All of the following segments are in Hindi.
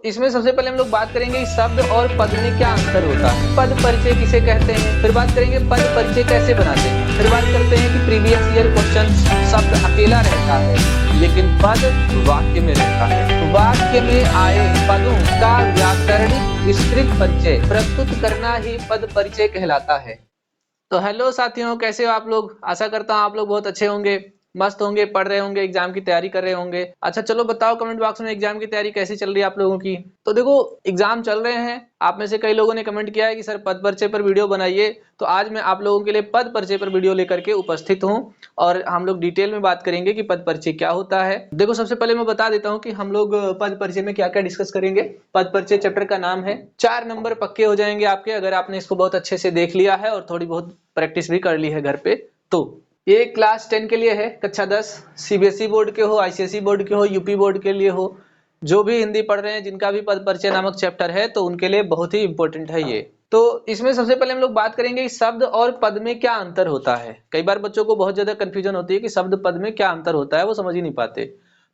इसमें सबसे पहले हम लोग बात करेंगे शब्द और पद में क्या अंतर होता है, पद परिचय किसे कहते हैं, फिर बात करेंगे पद परिचय कैसे बनाते हैं, फिर बात करते हैं कि प्रीवियस ईयर क्वेश्चन शब्द अकेला रहता है लेकिन पद वाक्य में रहता है। वाक्य में आए पदों का व्याकरणिक विस्तृत परिचय प्रस्तुत करना ही पद परिचय कहलाता है। तो हेलो साथियों, कैसे हो आप लोग। आशा करता हूँ आप लोग बहुत अच्छे होंगे, मस्त होंगे, पढ़ रहे होंगे, एग्जाम की तैयारी कर रहे होंगे। अच्छा चलो बताओ कमेंट बॉक्स में एग्जाम की तैयारी कैसी चल रही है आप लोगों की। तो देखो एग्जाम चल रहे हैं, आप में से कई लोगों ने कमेंट किया है कि सर पद परिचय पर वीडियो बनाइए। तो आज मैं आप लोगों के लिए पद परिचय पर वीडियो लेकर के उपस्थित हूँ और हम लोग डिटेल में बात करेंगे कि पद परिचय क्या होता है। देखो सबसे पहले मैं बता देता हूँ कि हम लोग पद परिचय में क्या क्या डिस्कस करेंगे। पद परिचय चैप्टर का नाम है, 4 नंबर पक्के हो जाएंगे आपके अगर आपने इसको बहुत अच्छे से देख लिया है और थोड़ी बहुत प्रैक्टिस भी कर ली है घर पे। तो ये क्लास 10 के लिए है, कक्षा 10, सीबीएसई बोर्ड के हो, आईसीएसई बोर्ड के हो, यूपी बोर्ड के लिए हो, जो भी हिंदी पढ़ रहे हैं जिनका भी पद परिचय नामक चैप्टर है तो उनके लिए बहुत ही इंपॉर्टेंट है ये। तो इसमें सबसे पहले हम लोग बात करेंगे शब्द और पद में क्या अंतर होता है। कई बार बच्चों को बहुत ज्यादा कंफ्यूजन होती है कि शब्द पद में क्या अंतर होता है, वो समझ ही नहीं पाते,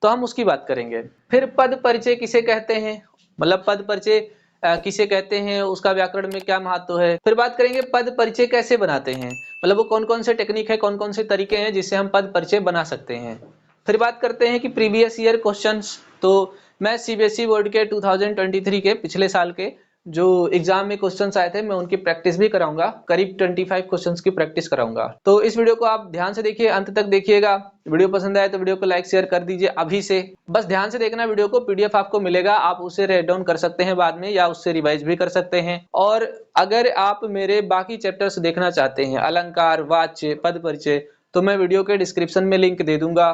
तो हम उसकी बात करेंगे। फिर पद परिचय किसे कहते हैं, मतलब पद परिचय किसे कहते हैं, उसका व्याकरण में क्या महत्व है। फिर बात करेंगे पद परिचय कैसे बनाते हैं, मतलब वो कौन कौन से टेक्निक है, कौन कौन से तरीके हैं जिससे हम पद परिचय बना सकते हैं। फिर बात करते हैं कि प्रीवियस ईयर क्वेश्चंस। तो मैं सीबीएसई बोर्ड के 2023 के पिछले साल के जो एग्जाम में क्वेश्चंस आए थे मैं उनकी प्रैक्टिस भी कराऊंगा, करीब 25 क्वेश्चंस की प्रैक्टिस कराऊंगा। तो इस वीडियो को आप ध्यान से देखिए, अंत तक देखिएगा। वीडियो पसंद आए तो वीडियो को लाइक शेयर कर दीजिए अभी से, बस ध्यान से देखना वीडियो को। पीडीएफ आपको मिलेगा, आप उसे राइट डाउन कर सकते हैं बाद में या उससे रिवाइज भी कर सकते हैं। और अगर आप मेरे बाकी चैप्टर्स देखना चाहते हैं, अलंकार, वाच्य, पद परिचय, तो मैं वीडियो के डिस्क्रिप्शन में लिंक दे दूंगा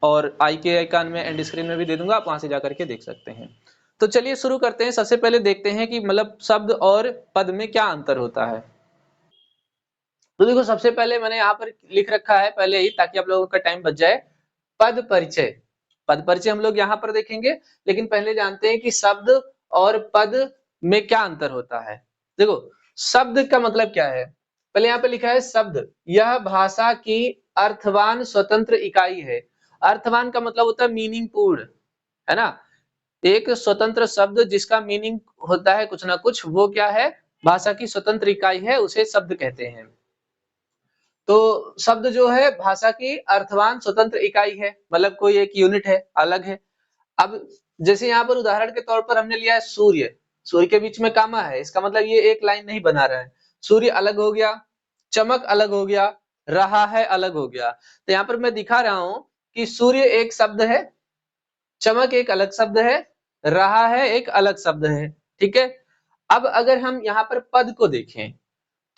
और आई के आइकन में एंड स्क्रीन में भी दे दूंगा, आप वहां से जाकर के देख सकते हैं। तो चलिए शुरू करते हैं। सबसे पहले देखते हैं कि मतलब शब्द और पद में क्या अंतर होता है। तो देखो सबसे पहले मैंने यहाँ पर लिख रखा है पहले ही ताकि आप लोगों का टाइम बच जाए, पद परिचय। पद परिचय हम लोग यहाँ पर देखेंगे, लेकिन पहले जानते हैं कि शब्द और पद में क्या अंतर होता है। देखो शब्द का मतलब क्या है, पहले यहाँ पे लिखा है शब्द, यह भाषा की अर्थवान स्वतंत्र इकाई है। अर्थवान का मतलब होता है मीनिंग पूर्ण, है ना। एक स्वतंत्र शब्द जिसका मीनिंग होता है कुछ ना कुछ, वो क्या है, भाषा की स्वतंत्र इकाई है, उसे शब्द कहते हैं। तो शब्द जो है भाषा की अर्थवान स्वतंत्र इकाई है, मतलब कोई एक यूनिट है, अलग है। अब जैसे यहाँ पर उदाहरण के तौर पर हमने लिया है सूर्य, सूर्य के बीच में कामा है, इसका मतलब ये एक लाइन नहीं बना रहा है। सूर्य अलग हो गया, चमक अलग हो गया, रहा है अलग हो गया। तो यहाँ पर मैं दिखा रहा हूं कि सूर्य एक शब्द है, चमक एक अलग शब्द है, रहा है एक अलग शब्द है, ठीक है। अब अगर हम यहाँ पर पद को देखें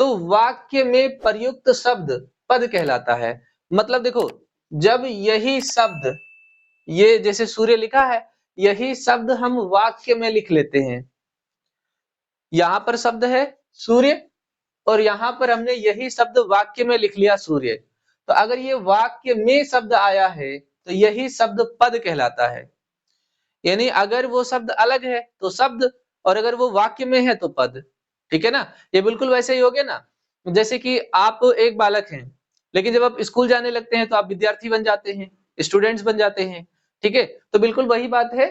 तो वाक्य में प्रयुक्त शब्द पद कहलाता है। मतलब देखो जब यही शब्द, ये जैसे सूर्य लिखा है, यही शब्द हम वाक्य में लिख लेते हैं। यहाँ पर शब्द है सूर्य और यहाँ पर हमने यही शब्द वाक्य में लिख लिया सूर्य। तो अगर ये वाक्य में शब्द आया है तो यही शब्द पद कहलाता है। यानी अगर वो शब्द अलग है तो शब्द, और अगर वो वाक्य में है तो पद, ठीक है ना। ये बिल्कुल वैसे ही हो गया ना, जैसे कि आप एक बालक हैं, लेकिन जब आप स्कूल जाने लगते हैं तो आप विद्यार्थी बन जाते हैं, स्टूडेंट्स बन जाते हैं, ठीक है। तो बिल्कुल वही बात है,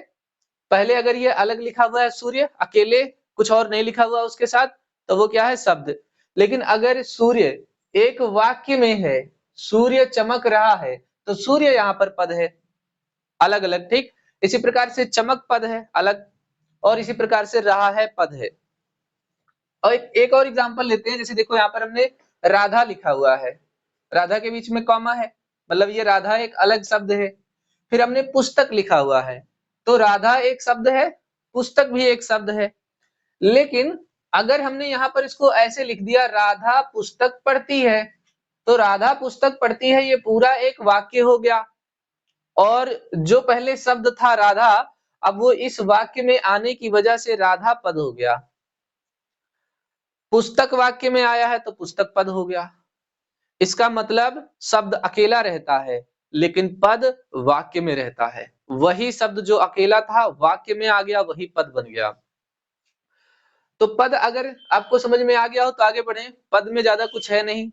पहले अगर ये अलग लिखा हुआ है सूर्य अकेले, कुछ और नहीं लिखा हुआ उसके साथ, तो वो क्या है, शब्द। लेकिन अगर सूर्य एक वाक्य में है, सूर्य चमक रहा है, तो सूर्य यहाँ पर पद है, अलग अलग, ठीक। इसी प्रकार से चमक पद है अलग, और इसी प्रकार से रहा है पद है। और एक और एग्जांपल लेते हैं, जैसे देखो यहाँ पर हमने राधा लिखा हुआ है, राधा के बीच में कॉमा है, मतलब ये राधा एक अलग शब्द है। फिर हमने पुस्तक लिखा हुआ है, तो राधा एक शब्द है, पुस्तक भी एक शब्द है। लेकिन अगर हमने यहाँ पर इसको ऐसे लिख दिया, राधा पुस्तक पढ़ती है, तो राधा पुस्तक पढ़ती है ये पूरा एक वाक्य हो गया। और जो पहले शब्द था राधा, अब वो इस वाक्य में आने की वजह से राधा पद हो गया। पुस्तक वाक्य में आया है तो पुस्तक पद हो गया। इसका मतलब शब्द अकेला रहता है लेकिन पद वाक्य में रहता है। वही शब्द जो अकेला था वाक्य में आ गया, वही पद बन गया। तो पद अगर आपको समझ में आ गया हो तो आगे बढ़े। पद में ज्यादा कुछ है नहीं,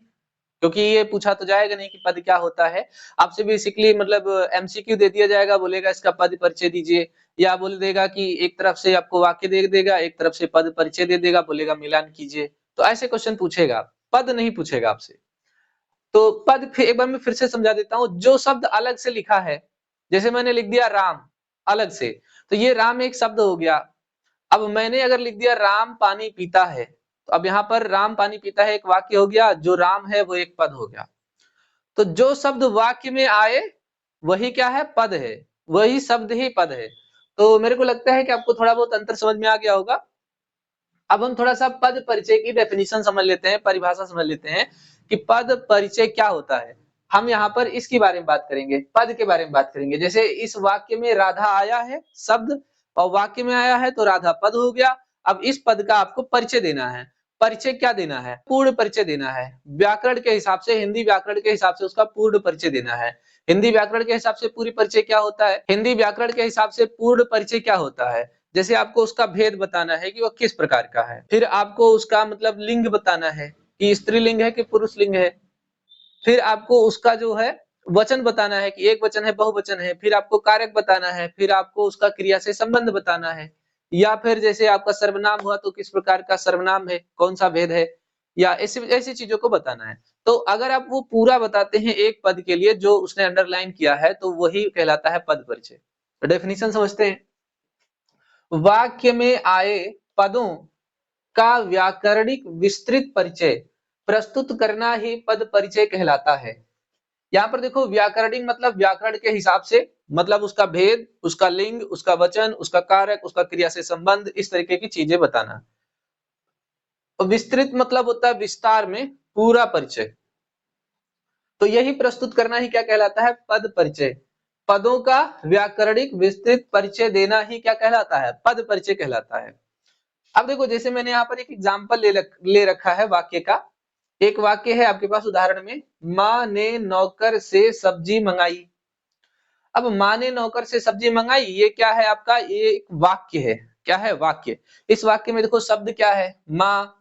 क्योंकि ये पूछा तो जाएगा नहीं कि पद क्या होता है। आपसे बेसिकली मतलब एमसीक्यू दे दिया जाएगा, बोलेगा इसका पद परिचय दीजिए, या बोल देगा कि एक तरफ से आपको वाक्य दे देगा, एक तरफ से पद परिचय दे देगा, बोलेगा मिलान कीजिए। तो ऐसे क्वेश्चन पूछेगा, पद नहीं पूछेगा आपसे। तो पद फिर एक बार मैं फिर से समझा देता हूँ, जो शब्द अलग से लिखा है, जैसे मैंने लिख दिया राम अलग से, तो ये राम एक शब्द हो गया। अब मैंने अगर लिख दिया राम पानी पीता है, तो अब यहाँ पर राम पानी पीता है एक वाक्य हो गया, जो राम है वो एक पद हो गया। तो जो शब्द वाक्य में आए वही क्या है, पद है, वही शब्द ही पद है। तो मेरे को लगता है कि आपको थोड़ा बहुत अंतर समझ में आ गया होगा। अब हम थोड़ा सा पद परिचय की डेफिनेशन समझ लेते हैं, परिभाषा समझ लेते हैं कि पद परिचय क्या होता है। हम यहाँ पर इसके बारे में बात करेंगे, पद के बारे में बात करेंगे। जैसे इस वाक्य में राधा आया है शब्द, और वाक्य में आया है तो राधा पद हो गया। अब इस पद का आपको परिचय देना है। परिचय क्या देना है, पूर्ण परिचय देना है। व्याकरण के हिसाब से, हिंदी व्याकरण के हिसाब से उसका पूर्ण परिचय देना है। हिंदी व्याकरण के हिसाब से पूरी परिचय क्या होता है, हिंदी व्याकरण के हिसाब से पूर्ण परिचय क्या होता है, जैसे आपको उसका भेद बताना है कि वो किस प्रकार का है, फिर आपको उसका मतलब लिंग बताना है कि स्त्रीलिंग है कि पुरुष लिंग है, फिर आपको उसका जो है वचन बताना है कि एक वचन है बहुवचन है, फिर आपको कारक बताना है, फिर आपको उसका क्रिया से संबंध बताना है, या फिर जैसे आपका सर्वनाम हुआ तो किस प्रकार का सर्वनाम है, कौन सा भेद है, या ऐसी ऐसी चीजों को बताना है। तो अगर आप वो पूरा बताते हैं एक पद के लिए जो उसने अंडरलाइन किया है, तो वही कहलाता है पद परिचय। तो डेफिनेशन समझते हैं। वाक्य में आए पदों का व्याकरणिक विस्तृत परिचय प्रस्तुत करना ही पद परिचय कहलाता है। यहाँ पर देखो व्याकरणिक मतलब व्याकरण के हिसाब से, मतलब उसका भेद, उसका लिंग, उसका वचन, उसका कारक, उसका क्रिया से संबंध, इस तरीके की चीजें बताना। तो विस्तृत मतलब होता है विस्तार में पूरा परिचय, तो यही प्रस्तुत करना ही क्या कहलाता है, पद परिचय। पदों का व्याकरणिक विस्तृत परिचय देना ही क्या कहलाता है, पद परिचय कहलाता है। अब देखो जैसे मैंने यहाँ पर एक एग्जाम्पल ले रखा है वाक्य का। एक वाक्य है आपके पास उदाहरण में, माँ ने नौकर से सब्जी मंगाई। अब माँ ने नौकर से सब्जी मंगाई, ये क्या है आपका, ये एक वाक्य है। क्या है, वाक्य। इस वाक्य में देखो शब्द क्या है, माँ,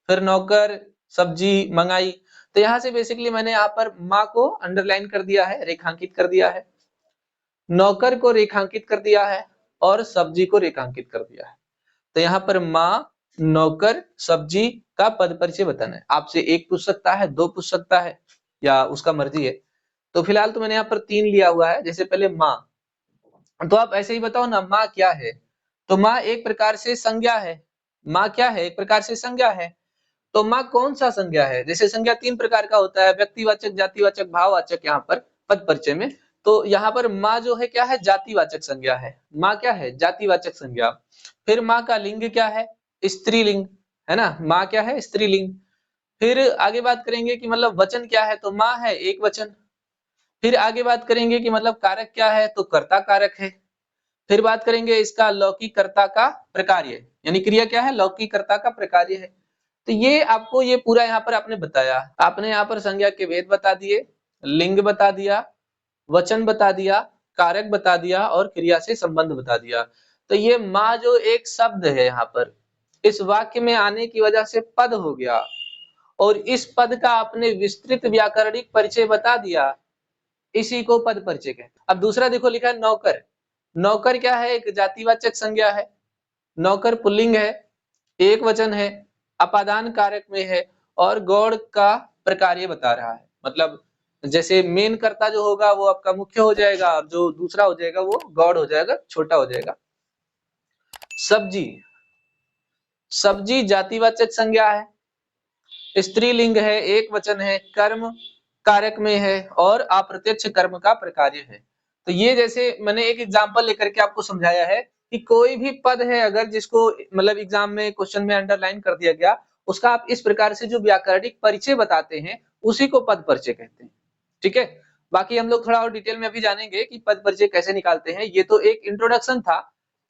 फिर नौकर, सब्जी मंगाई। तो यहाँ से बेसिकली मैंने यहाँ पर माँ को अंडरलाइन कर दिया है, रेखांकित कर दिया है, नौकर को रेखांकित कर दिया है, और सब्जी को रेखांकित कर दिया है। तो यहाँ पर माँ, नौकर, सब्जी का पद परिचय बताना है। आपसे एक पूछ सकता है, दो पूछ सकता है, या उसका मर्जी है। तो फिलहाल तो मैंने यहाँ पर 3 लिया हुआ है। जैसे पहले माँ, तो आप ऐसे ही बताओ ना, माँ क्या है। तो माँ एक प्रकार से संज्ञा है। माँ क्या है, एक प्रकार से संज्ञा है। तो माँ कौन सा संज्ञा है, जैसे संज्ञा 3 प्रकार का होता है, व्यक्तिवाचक, जातिवाचक, भाववाचक। यहाँ पर पद परिचय में तो यहाँ पर माँ जो है क्या है, जातिवाचक संज्ञा है। माँ क्या है, जातिवाचक संज्ञा। फिर माँ का लिंग क्या है, स्त्रीलिंग, है ना, माँ क्या है, स्त्रीलिंग। फिर आगे बात करेंगे कि मतलब वचन क्या है, तो माँ है एक वचन। फिर आगे बात करेंगे कि मतलब कारक क्या है, तो कर्ता कारक है। फिर बात करेंगे इसका लौकिक कर्ता का प्रकार्य, यानी क्रिया क्या है, लौकिक कर्ता का प्रकार्य है। तो ये आपको ये पूरा यहाँ पर आपने बताया, आपने यहाँ पर संज्ञा के भेद बता दिए, लिंग बता दिया, वचन बता दिया, कारक बता दिया, और क्रिया से संबंध बता दिया। तो ये माँ जो एक शब्द है यहाँ पर, इस वाक्य में आने की वजह से पद हो गया, और इस पद का आपने विस्तृत व्याकरणिक परिचय बता दिया, इसी को पद परिचय कहते हैं। अब दूसरा देखो लिखा है नौकर। नौकर क्या है, एक जातिवाचक संज्ञा है। नौकर पुल्लिंग है, एक वचन है, अपादान कारक में है, और गौड़ का प्रकार्य बता रहा है। मतलब जैसे मेन कर्ता जो होगा वो आपका मुख्य हो जाएगा, और जो दूसरा हो जाएगा वो गौड़ हो जाएगा, छोटा हो जाएगा। सब्जी, सब्जी जातिवाचक संज्ञा है, स्त्रीलिंग है, एक वचन है, कर्म कारक में है, और अप्रत्यक्ष कर्म का प्रकार्य है। तो ये जैसे मैंने एक एग्जांपल लेकर के आपको समझाया है कि कोई भी पद है अगर जिसको मतलब एग्जाम में क्वेश्चन में अंडरलाइन कर दिया गया, उसका आप इस प्रकार से जो व्याकरणिक परिचय बताते हैं उसी को पद परिचय कहते हैं। ठीक है, बाकी हम लोग थोड़ा और डिटेल में अभी जानेंगे कि पद परिचय कैसे निकालते हैं। ये तो एक इंट्रोडक्शन था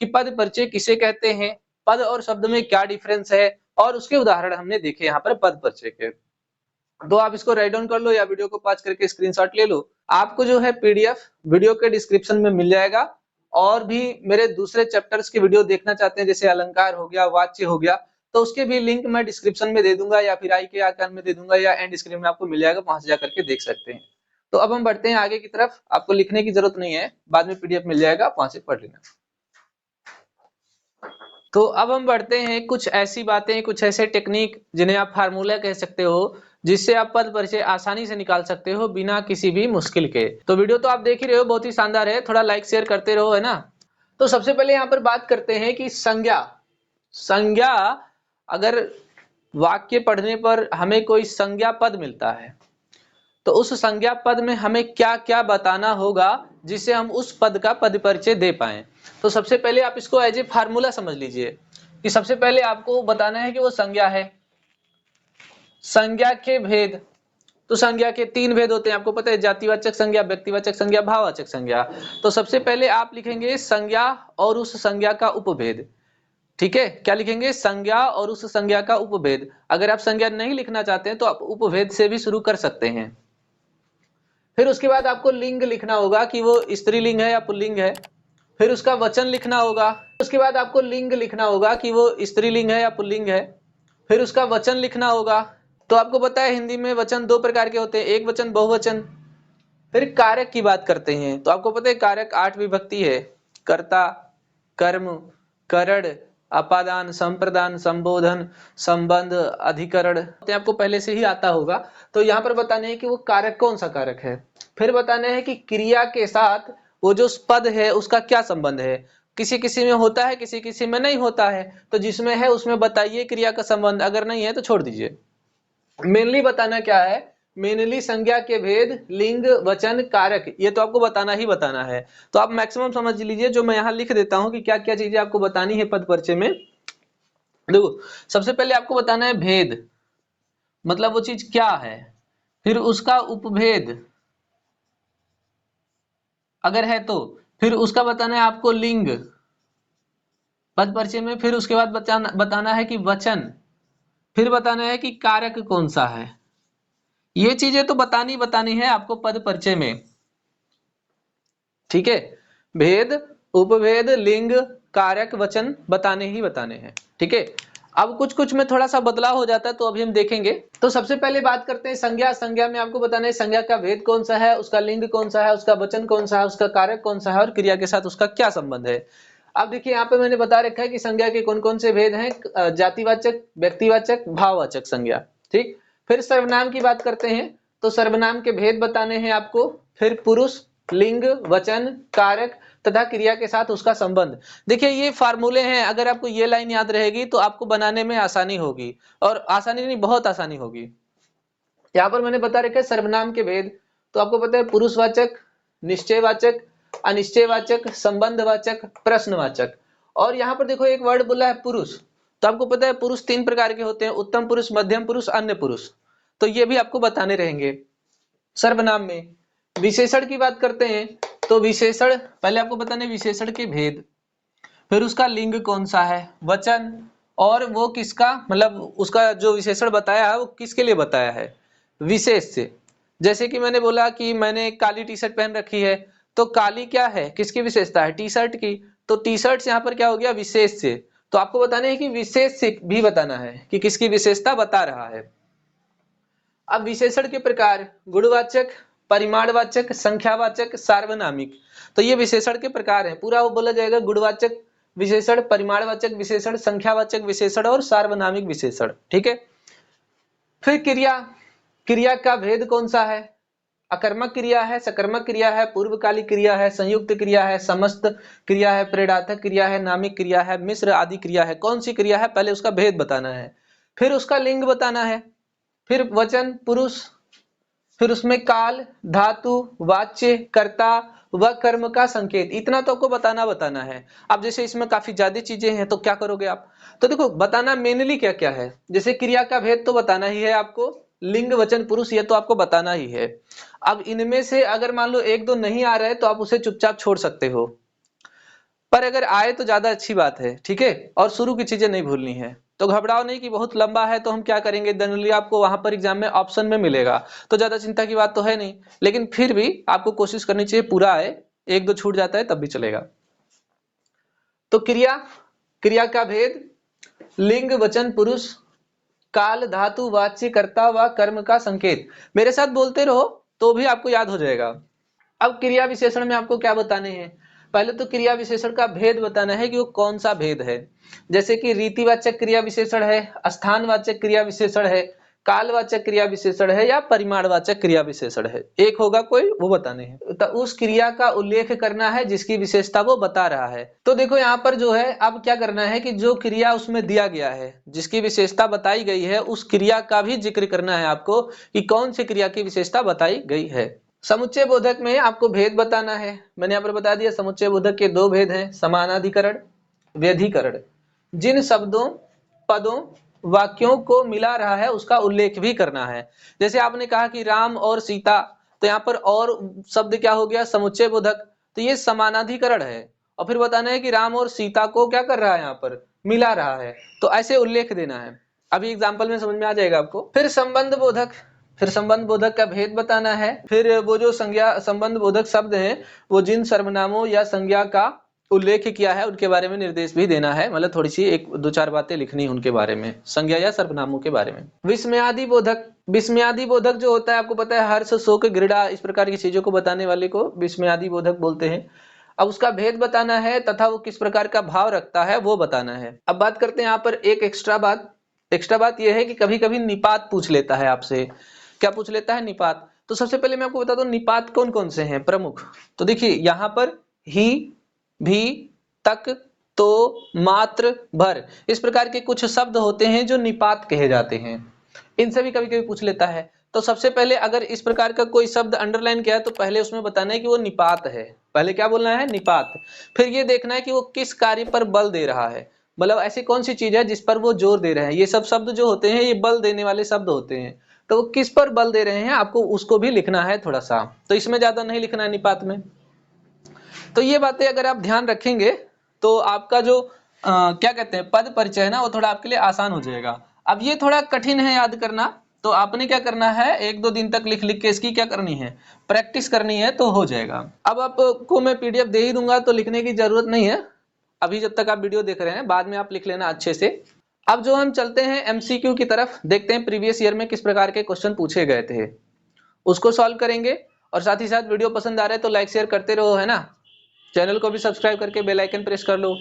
कि पद परिचय किसे कहते हैं, पद और शब्द में क्या डिफरेंस है, और उसके उदाहरण हमने देखे यहाँ पर पद परिचय के। तो आप इसको राइट डाउन कर लो या वीडियो को पॉज करके स्क्रीनशॉट ले लो। आपको जो है पीडीएफ वीडियो के डिस्क्रिप्शन में मिल जाएगा, और भी मेरे दूसरे चैप्टर्स के वीडियो देखना चाहते हैं जैसे अलंकार हो गया, वाच्य हो गया, तो उसके भी लिंक मैं डिस्क्रिप्शन में दे दूंगा, या फिर आई के आकार में दे दूंगा, या एंड स्क्रीन में आपको मिल जाएगा, वहां से जाकर के देख सकते हैं। तो अब हम बढ़ते हैं आगे की तरफ। आपको लिखने की जरूरत नहीं है, बाद में पीडीएफ मिल जाएगा, वहां से पढ़ लेना। तो अब हम बढ़ते हैं कुछ ऐसी बातें, कुछ ऐसे टेक्निक जिन्हें आप फार्मूला कह सकते हो, जिससे आप पद परिचय आसानी से निकाल सकते हो बिना किसी भी मुश्किल के। तो वीडियो तो आप देख ही रहे हो, बहुत ही शानदार है, थोड़ा लाइक शेयर करते रहो, है ना। तो सबसे पहले यहाँ पर बात करते हैं कि संज्ञा। संज्ञा, अगर वाक्य पढ़ने पर हमें कोई संज्ञा पद मिलता है तो उस संज्ञा पद में हमें क्या क्या बताना होगा जिससे हम उस पद का पद परिचय दे पाए। तो सबसे पहले आप इसको एज ए फार्मूला समझ लीजिए कि सबसे पहले आपको बताना है कि वो संज्ञा है। संज्ञा के भेद, तो संज्ञा के 3 भेद होते हैं, आपको पता है, जातिवाचक संज्ञा, व्यक्तिवाचक संज्ञा, भाववाचक संज्ञा। तो सबसे पहले आप लिखेंगे संज्ञा और उस संज्ञा का उपभेद। ठीक है, क्या लिखेंगे? संज्ञा और उस संज्ञा का उपभेद। अगर आप संज्ञा नहीं लिखना चाहते हैं तो आप उपभेद से भी शुरू कर सकते हैं। फिर उसके बाद आपको लिंग लिखना होगा कि वो स्त्रीलिंग है या पुल्लिंग है। फिर उसका वचन लिखना होगा। उसके बाद आपको लिंग लिखना होगा कि वो स्त्रीलिंग है या पुल्लिंग है। फिर उसका वचन लिखना होगा। तो आपको पता है हिंदी में वचन 2 प्रकार के होते हैं, एक वचन, बहुवचन। फिर कारक की बात करते हैं तो आपको पता है कारक 8 विभक्ति है, कर्ता, कर्म, करण, अपादान, संप्रदान, संबोधन, संबंध, अधिकरण, आपको पहले से ही आता होगा। तो यहाँ पर बताने है कि वो कारक कौन सा कारक है। फिर बताना है कि क्रिया के साथ वो जो पद है उसका क्या संबंध है। किसी किसी में होता है, किसी किसी में नहीं होता है। तो जिसमें है उसमें बताइए क्रिया का संबंध, अगर नहीं है तो छोड़ दीजिए। मेनली बताना क्या है, मेनली संज्ञा के भेद, लिंग, वचन, कारक, ये तो आपको बताना ही बताना है। तो आप मैक्सिमम समझ लीजिए, जो मैं यहाँ लिख देता हूँ कि क्या क्या चीजें आपको बतानी है पद परिचय में। देखो, सबसे पहले आपको बताना है भेद, मतलब वो चीज क्या है। फिर उसका उपभेद अगर है तो, फिर उसका बताना है आपको लिंग पद परिचय में। फिर उसके बाद बताना है कि वचन। फिर बताना है कि कारक कौन सा है। ये चीजें तो बतानी है आपको पद परिचय में। ठीक है, भेद, उपभेद, लिंग, कारक, वचन बताने ही बताने हैं। ठीक है, अब कुछ कुछ में थोड़ा सा बदलाव हो जाता है तो अभी हम देखेंगे। तो सबसे पहले बात करते हैं संज्ञा। संज्ञा में आपको बताना है संज्ञा का भेद कौन सा है, उसका लिंग कौन सा है, उसका वचन कौन सा है, उसका कारक कौन सा है और क्रिया के साथ उसका क्या संबंध है। अब देखिए, यहाँ पे मैंने बता रखा है कि संज्ञा के कौन कौन से भेद हैं, जातिवाचक, व्यक्तिवाचक, भाववाचक संज्ञा। ठीक, फिर सर्वनाम की बात करते हैं तो सर्वनाम के भेद बताने हैं आपको। फिर पुरुष, लिंग, वचन, कारक तथा क्रिया के साथ उसका संबंध। देखिए, ये फार्मूले हैं, अगर आपको ये लाइन याद रहेगी तो आपको बनाने में आसानी होगी, और आसानी नहीं, बहुत आसानी होगी। यहाँ पर मैंने बता रखा है सर्वनाम के भेद, तो आपको पता है पुरुषवाचक, निश्चयवाचक, अनिश्चयवाचक, संबंधवाचक, प्रश्नवाचक। और यहाँ पर देखो एक वर्ड बोला है पुरुष, तो आपको पता है पुरुष 3 प्रकार के होते हैं, उत्तम पुरुष, मध्यम पुरुष, अन्य पुरुष। तो ये भी आपको बताने रहेंगे। सर्वनाम में विशेषण की बात करते हैं तो विशेषण, पहले आपको बताने विशेषण के भेद, फिर उसका लिंग कौन सा है, वचन, और वो किसका, मतलब उसका जो विशेषण बताया है वो किसके लिए बताया है, विशेष से। जैसे कि मैंने बोला कि मैंने काली टी शर्ट पहन रखी है, तो काली क्या है, किसकी विशेषता है, टी शर्ट की। तो टी शर्ट यहाँ पर क्या हो गया, विशेष से। तो आपको बताना है कि विशेष से भी बताना है कि किसकी विशेषता बता रहा है। अब विशेषण के प्रकार, गुणवाचक, परिमाणवाचक, संख्यावाचक, सार्वनामिक। तो ये विशेषण के प्रकार हैं, पूरा वो बोला जाएगा, गुणवाचक विशेषण, परिमाणवाचक विशेषण, संख्यावाचक विशेषण और सार्वनामिक विशेषण। ठीक है, फिर क्रिया, क्रिया का भेद कौन सा है, अकर्मक क्रिया है, सकर्मक क्रिया है, पूर्वकालिक क्रिया है, संयुक्त क्रिया है, समस्त क्रिया है, प्रेरणार्थक क्रिया है, नामिक क्रिया है, मिश्र आदि क्रिया है, कौन सी क्रिया है, पहले उसका भेद बताना है। फिर उसका लिंग बताना है, फिर वचन, पुरुष, फिर उसमें काल, धातु, वाच्य, कर्ता व कर्म का संकेत। इतना तो आपको बताना है। अब जैसे इसमें काफी ज्यादा चीजें हैं तो क्या करोगे आप, तो देखो बताना मेनली क्या क्या है। जैसे क्रिया का भेद तो बताना ही है आपको, लिंग, वचन, पुरुष, ये तो आपको बताना ही है। अब इनमें से अगर मान लो 1-2 नहीं आ रहे तो आप उसे चुपचाप छोड़ सकते हो, पर अगर आए तो ज्यादा अच्छी बात है। ठीक है, और शुरू की चीजें नहीं भूलनी है। तो घबराओ नहीं कि बहुत लंबा है तो हम क्या करेंगे, जनरली आपको वहां पर एग्जाम में ऑप्शन में मिलेगा, तो ज्यादा चिंता की बात तो है नहीं, लेकिन फिर भी आपको कोशिश करनी चाहिए पूरा आए, 1-2 छूट जाता है तब भी चलेगा। तो क्रिया, क्रिया का भेद, लिंग, वचन, पुरुष, काल, धातु, वाच्य, कर्ता व कर्म का संकेत। मेरे साथ बोलते रहो तो भी आपको याद हो जाएगा। अब क्रिया विशेषण में आपको क्या बताने हैं, पहले तो क्रिया विशेषण का भेद बताना है कि वो कौन सा भेद है। जैसे कि रीतिवाचक क्रिया विशेषण है, स्थानवाचक क्रिया विशेषण है, कालवाचक क्रिया विशेषण है या परिमाणवाचक क्रिया विशेषण है, एक होगा कोई, वो बताने हैं। तो उस क्रिया का उल्लेख करना है जिसकी विशेषता वो बता रहा है। तो देखो यहाँ पर जो है अब क्या करना है कि जो क्रिया उसमें दिया गया है, जिसकी विशेषता बताई गई है, उस क्रिया का भी जिक्र करना है आपको कि कौन सी क्रिया की विशेषता बताई गई है। समुच्चय बोधक में आपको भेद बताना है। मैंने यहाँ पर बता दिया समुच्चय बोधक के दो भेद हैं, समानाधिकरण, व्यधिकरण। जिन शब्दों, पदों, वाक्यों को मिला रहा है उसका उल्लेख भी करना है। जैसे आपने कहा कि राम और सीता, तो यहाँ पर और शब्द क्या हो गया, समुच्चय बोधक, तो ये समानाधिकरण है। और फिर बताना है कि राम और सीता को क्या कर रहा है, यहाँ पर मिला रहा है, तो ऐसे उल्लेख देना है। अभी एग्जाम्पल में समझ में आ जाएगा आपको। फिर संबंध बोधक, फिर संबंध बोधक का भेद बताना है। फिर वो जो संज्ञा संबंध बोधक शब्द हैं, वो जिन सर्वनामों या संज्ञा का उल्लेख किया है उनके बारे में निर्देश भी देना है, मतलब थोड़ी सी एक दो चार बातें लिखनी है उनके बारे में, संज्ञा या सर्वनामों के बारे में। विस्मयादि बोधक, विस्मयादि बोधक जो होता है आपको पता है, हर्ष, शोक, घृणा, इस प्रकार की चीजों को बताने वाले को विस्मयादि बोधक बोलते हैं। अब उसका भेद बताना है तथा वो किस प्रकार का भाव रखता है वो बताना है। अब बात करते हैं यहाँ पर एक एक्स्ट्रा बात यह है कि कभी कभी निपात पूछ लेता है आपसे। क्या पूछ लेता है, निपात। तो सबसे पहले मैं आपको बता दूं निपात कौन कौन से हैं प्रमुख। तो देखिए यहाँ पर ही, भी, तक, तो, मात्र, भर, इस प्रकार के कुछ शब्द होते हैं जो निपात कहे जाते हैं। इनसे भी कभी कभी पूछ लेता है। तो सबसे पहले अगर इस प्रकार का कोई शब्द अंडरलाइन किया है तो पहले उसमें बताना है कि वो निपात है। पहले क्या बोलना है, निपात। फिर ये देखना है कि वो किस कार्य पर बल दे रहा है, मतलब ऐसी कौन सी चीज है जिस पर वो जोर दे रहे हैं। ये सब शब्द जो होते हैं ये बल देने वाले शब्द होते हैं, तो वो किस पर बल दे रहे हैं आपको उसको भी लिखना है थोड़ा सा। तो इसमें ज्यादा नहीं लिखना है निपात में। तो ये बातें अगर आप ध्यान रखेंगे तो आपका जो क्या कहते हैं पद परिचय है ना, वो थोड़ा आपके लिए आसान हो जाएगा। अब ये थोड़ा कठिन है याद करना, तो आपने क्या करना है, एक दो दिन तक लिख लिख के इसकी क्या करनी है, प्रैक्टिस करनी है, तो हो जाएगा। अब आपको मैं पीडीएफ दे ही दूंगा तो लिखने की जरूरत नहीं है अभी, जब तक आप वीडियो देख रहे हैं, बाद में आप लिख लेना अच्छे से। अब जो हम चलते हैं एमसीक्यू की तरफ, देखते हैं प्रीवियस ईयर में किस प्रकार के क्वेश्चन पूछे गए थे, उसको सॉल्व करेंगे। और साथ ही साथ वीडियो पसंद आ रहा है तो लाइक शेयर करते रहो, है ना। चैनल को भी सब्सक्राइब करके बेल आइकन प्रेस कर लो।